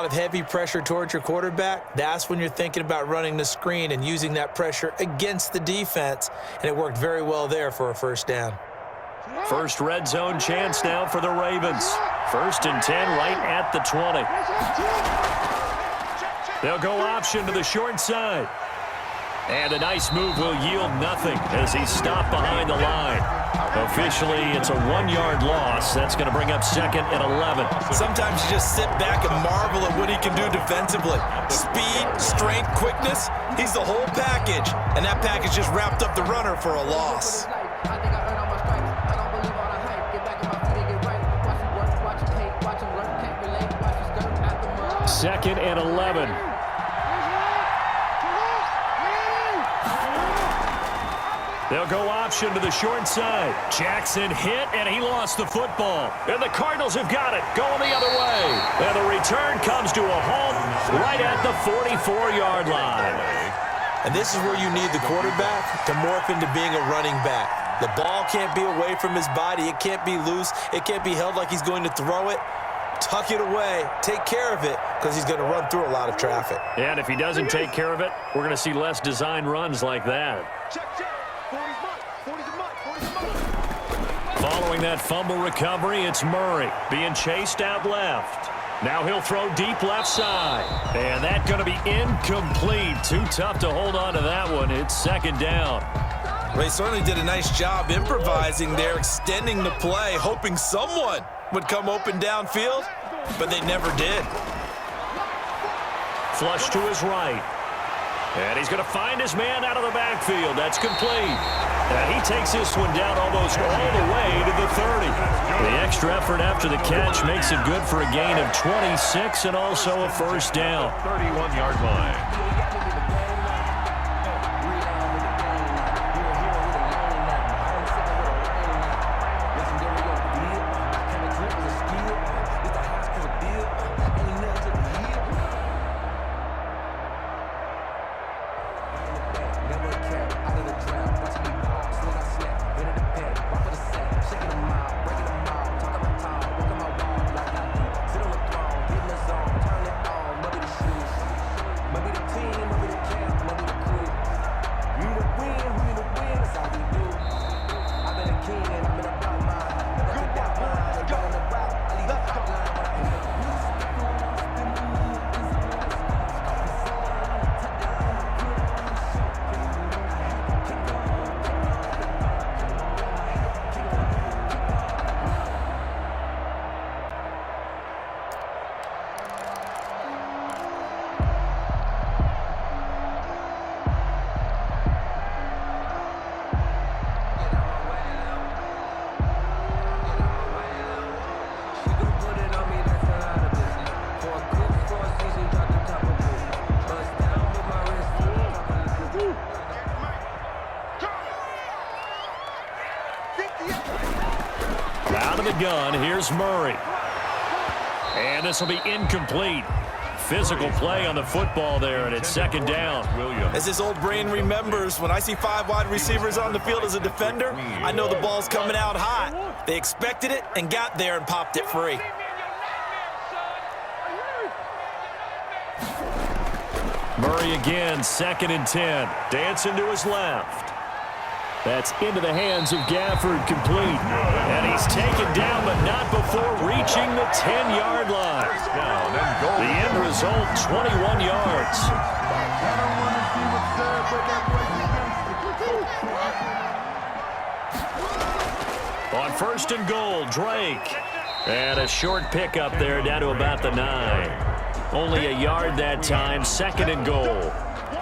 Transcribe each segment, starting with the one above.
Of heavy pressure towards your quarterback, that's when you're thinking about running the screen and using that pressure against the defense, and it worked very well there for a first down. First red zone chance now for the Ravens. 1st and 10 right at the 20. They'll go option to the short side. And a nice move will yield nothing as he's stopped behind the line. Officially, it's a 1-yard loss. That's going to bring up 2nd and 11. Sometimes you just sit back and marvel at what he can do defensively. Speed, strength, quickness, he's the whole package. And that package just wrapped up the runner for a loss. 2nd and 11. They'll go option to the short side. Jackson hit, and he lost the football. And the Cardinals have got it, going the other way. And the return comes to a halt right at the 44-yard line. And this is where you need the quarterback to morph into being a running back. The ball can't be away from his body. It can't be loose. It can't be held like he's going to throw it. Tuck it away. Take care of it because he's going to run through a lot of traffic. And if he doesn't take care of it, we're going to see less design runs like that. Following that fumble recovery, it's Murray being chased out left. Now he'll throw deep left side. And that's going to be incomplete. Too tough to hold on to that one. It's 2nd down. Well, he certainly did a nice job improvising there, extending the play, hoping someone would come open downfield, but they never did. Flush to his right. And he's going to find his man out of the backfield. That's complete. And he takes this one down almost all the way to the 30. The extra effort after the catch makes it good for a gain of 26 and also a first down. 31-yard line. Gun. Here's Murray. And this will be incomplete. Physical play on the football there, and it's 2nd down. As his old brain remembers, when I see 5 wide receivers on the field as a defender, I know the ball's coming out hot. They expected it and got there and popped it free. Murray again, 2nd and 10. Dancing to his left. That's into the hands of Gafford, complete. And he's taken down, but not before reaching the 10-yard line. The end result, 21 yards. On 1st and goal, Drake. And a short pickup there down to about the 9. Only a yard that time, 2nd and goal.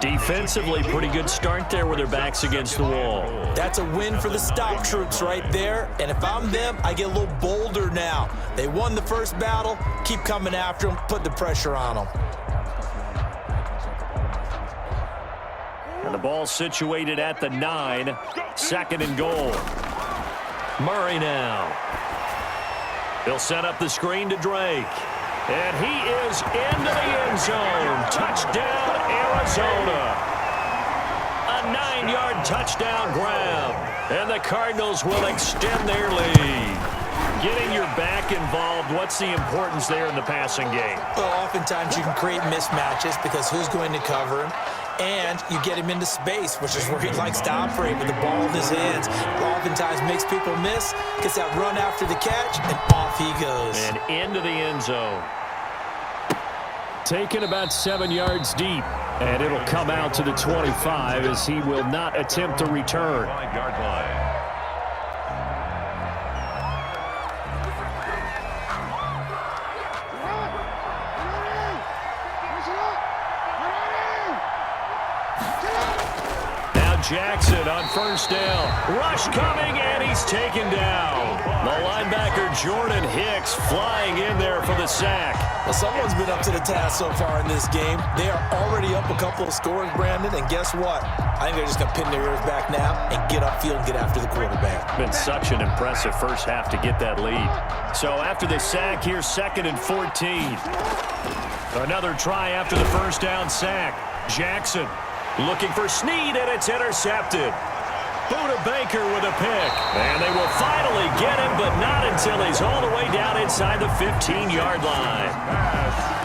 Defensively, pretty good start there with their backs against the wall. That's a win for the stop troops right there. And if I'm them, I get a little bolder now. They won the first battle. Keep coming after them. Put the pressure on them. And the ball situated at the 9. 2nd and goal. Murray now. He'll set up the screen to Drake. And he is into the end zone. Touchdown, Arizona. A 9-yard touchdown grab. And the Cardinals will extend their lead. Getting your back involved, what's the importance there in the passing game? Well, oftentimes you can create mismatches because who's going to cover him? And you get him into space, which is where he likes to operate with the ball in his hands. Oftentimes makes people miss, gets that run after the catch, and off he goes. And into the end zone. Taken about 7 yards deep. And it'll come out to the 25 as he will not attempt to return. 5-yard line. Jackson on first down. Rush coming, and he's taken down. The linebacker Jordan Hicks flying in there for the sack. Well, someone's been up to the task so far in this game. They are already up a couple of scores, Brandon, and guess what? I think they're just going to pin their ears back now and get upfield and get after the quarterback. Been such an impressive first half to get that lead. So after the sack, here's 2nd and 14. Another try after the first down sack. Jackson looking for Snead, and it's intercepted. Buda Baker with a pick. And they will finally get him, but not until he's all the way down inside the 15-yard line.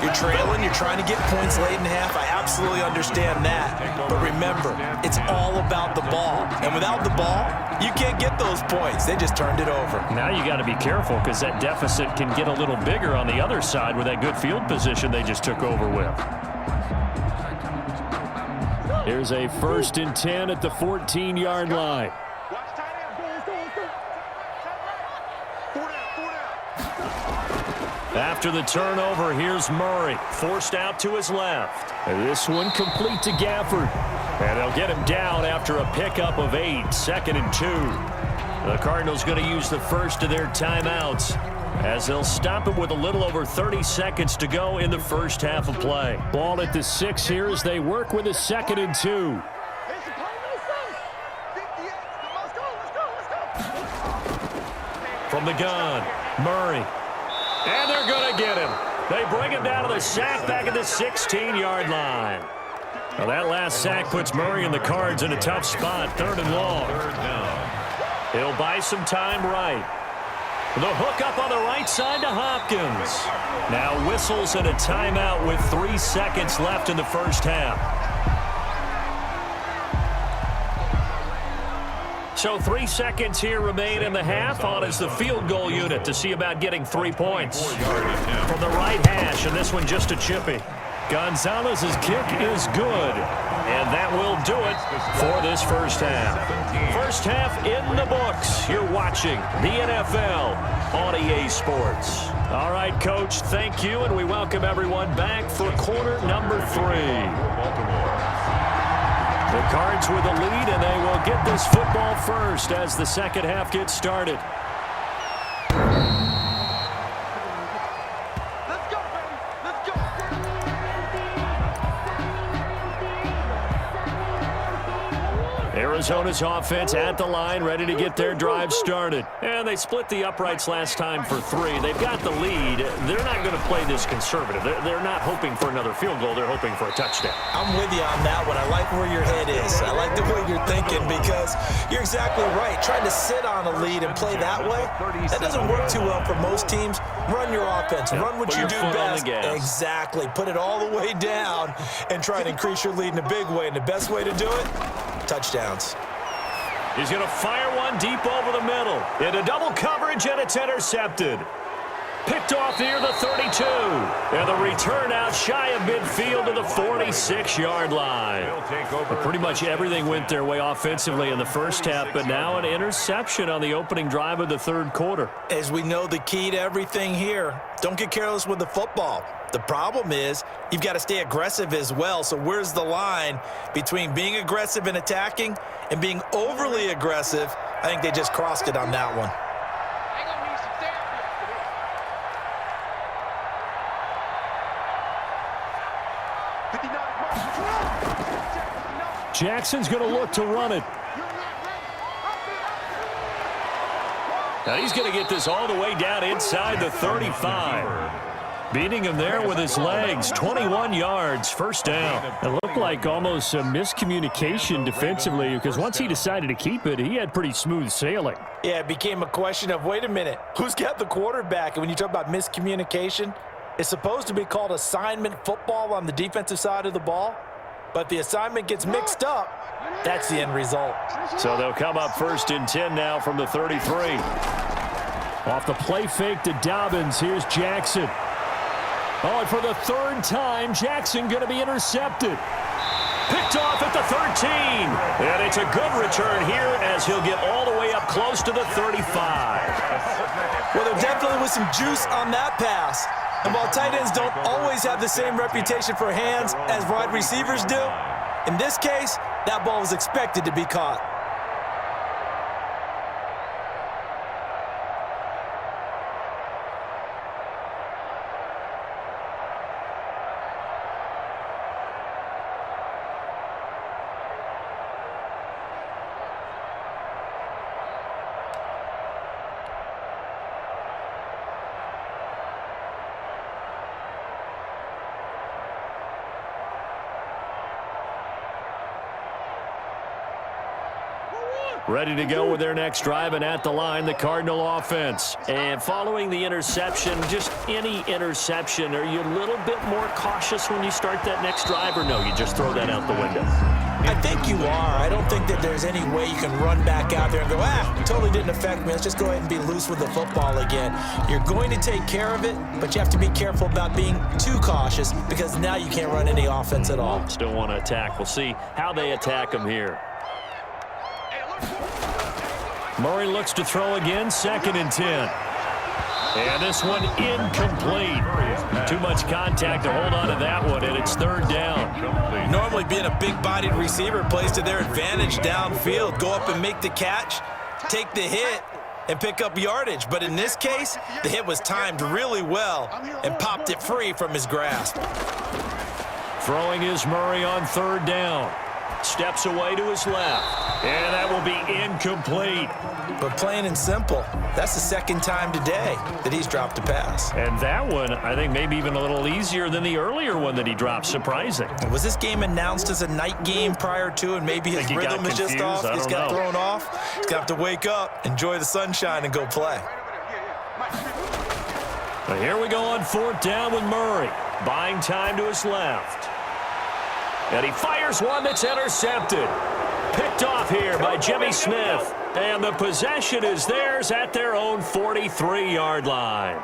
You're trailing, you're trying to get points late in half. I absolutely understand that. But remember, it's all about the ball. And without the ball, you can't get those points. They just turned it over. Now you got to be careful because that deficit can get a little bigger on the other side with that good field position they just took over with. Here's a 1st and 10 at the 14-yard line. After the turnover, here's Murray. Forced out to his left. And this one complete to Gafford. And they'll get him down after a pickup of 8. 2nd and 2. The Cardinals going to use the first of their timeouts as they'll stop it with a little over 30 seconds to go in the first half of play. Ball at the 6 here as they work with a 2nd and 2. From the gun, Murray. And they're going to get him. They bring him down to the sack back at the 16-yard line. Well, that last sack puts Murray and the Cards in a tough spot. 3rd and long. He'll buy some time right. The hook up on the right side to Hopkins. Now whistles and a timeout with 3 seconds left in the first half. So 3 seconds here remain in the half. On is the field goal unit to see about getting 3 points. From the right hash, and this one just a chippy. Gonzalez's kick is good. And that will do it for this first half. First half in the books. You're watching the NFL on EA Sports. All right, Coach, thank you, and we welcome everyone back for quarter number 3. The Cards with a lead, and they will get this football first as the second half gets started. Arizona's offense at the line, ready to get their drive started. And they split the uprights last time for 3. They've got the lead. They're not going to play this conservative. They're not hoping for another field goal. They're hoping for a touchdown. I'm with you on that one. I like where your head is. I like the way you're thinking because you're exactly right. Trying to sit on a lead and play that way, that doesn't work too well for most teams. Run your offense. Run what you do best. Exactly. Put it all the way down and try and increase your lead in a big way. And the best way to do it, touchdowns. He's going to fire one deep over the middle. Into double coverage, and it's intercepted. Picked off near the 32. And the return out shy of midfield to the 46-yard line. Pretty much everything went their way offensively in the first half, but now an interception on the opening drive of the third quarter. As we know, the key to everything here, don't get careless with the football. The problem is you've got to stay aggressive as well. So where's the line between being aggressive and attacking and being overly aggressive? I think they just crossed it on that one. Jackson's going to look to run it. Now he's going to get this all the way down inside the 35. Beating him there with his legs. 21 yards, first down. It looked like almost a miscommunication defensively because once he decided to keep it, he had pretty smooth sailing. Yeah, it became a question of, wait a minute, who's got the quarterback? And when you talk about miscommunication, it's supposed to be called assignment football on the defensive side of the ball. But the assignment gets mixed up. That's the end result. So they'll come up 1st and 10 now from the 33. Off the play fake to Dobbins. Here's Jackson. Oh, and for the 3rd time, Jackson going to be intercepted. Picked off at the 13. And it's a good return here as he'll get all the way up close to the 35. Well, there definitely was some juice on that pass. And while tight ends don't always have the same reputation for hands as wide receivers do, in this case, that ball was expected to be caught. Ready to go with their next drive, and at the line, the Cardinal offense. And following the interception, just any interception, are you a little bit more cautious when you start that next drive, or no, you just throw that out the window? I think you are. I don't think that there's any way you can run back out there and go, totally didn't affect me. Let's just go ahead and be loose with the football again. You're going to take care of it, but you have to be careful about being too cautious because now you can't run any offense at all. Still want to attack. We'll see how they attack them here. Murray looks to throw again, 2nd and 10. And this one incomplete. Too much contact to hold on to that one, and it's 3rd down. Normally being a big-bodied receiver plays to their advantage downfield. Go up and make the catch, take the hit, and pick up yardage. But in this case, the hit was timed really well and popped it free from his grasp. Throwing is Murray on 3rd down. Steps away to his left. And that will be incomplete. But plain and simple, that's the 2nd time today that he's dropped a pass. And that one, I think, maybe even a little easier than the earlier one that he dropped. Surprising. Was this game announced as a night game prior to, and maybe his rhythm is just off? He's got thrown off. He's got to wake up, enjoy the sunshine, and go play. But here we go on 4th down with Murray. Buying time to his left. And he fires one that's intercepted. Picked off here by Jimmy Smith. And the possession is theirs at their own 43-yard line.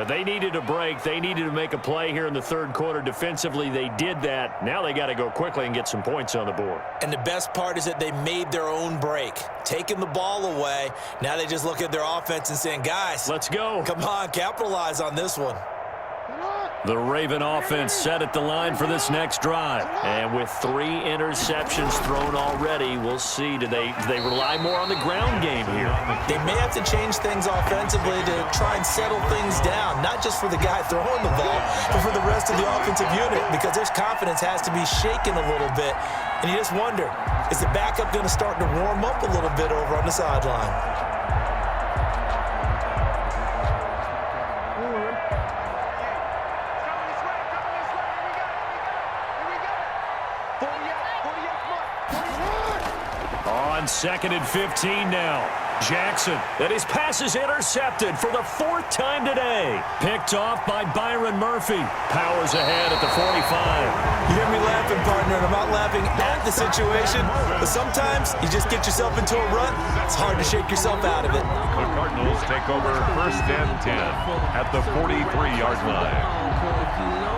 They needed a break. They needed to make a play here in the 3rd quarter defensively. They did that. Now they got to go quickly and get some points on the board. And the best part is that they made their own break. Taking the ball away. Now they just look at their offense and saying, guys, let's go. Come on, capitalize on this one. The Raven offense set at the line for this next drive. And with 3 interceptions thrown already, we'll see. Do they rely more on the ground game here? They may have to change things offensively to try and settle things down, not just for the guy throwing the ball, but for the rest of the offensive unit, because their confidence has to be shaken a little bit. And you just wonder, is the backup going to start to warm up a little bit over on the sideline? On 2nd and 15 now. Jackson, and his pass is intercepted for the 4th time today. Picked off by Byron Murphy. Powers ahead at the 45. You hear me laughing, partner, and I'm not laughing at the situation, but sometimes you just get yourself into a rut. It's hard to shake yourself out of it. The Cardinals take over 1st and 10 at the 43-yard line.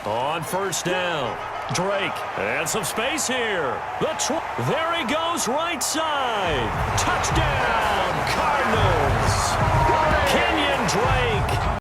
On 1st down, Drake, and some space here. There he goes, right side. Touchdown, Cardinals. Kenyon Drake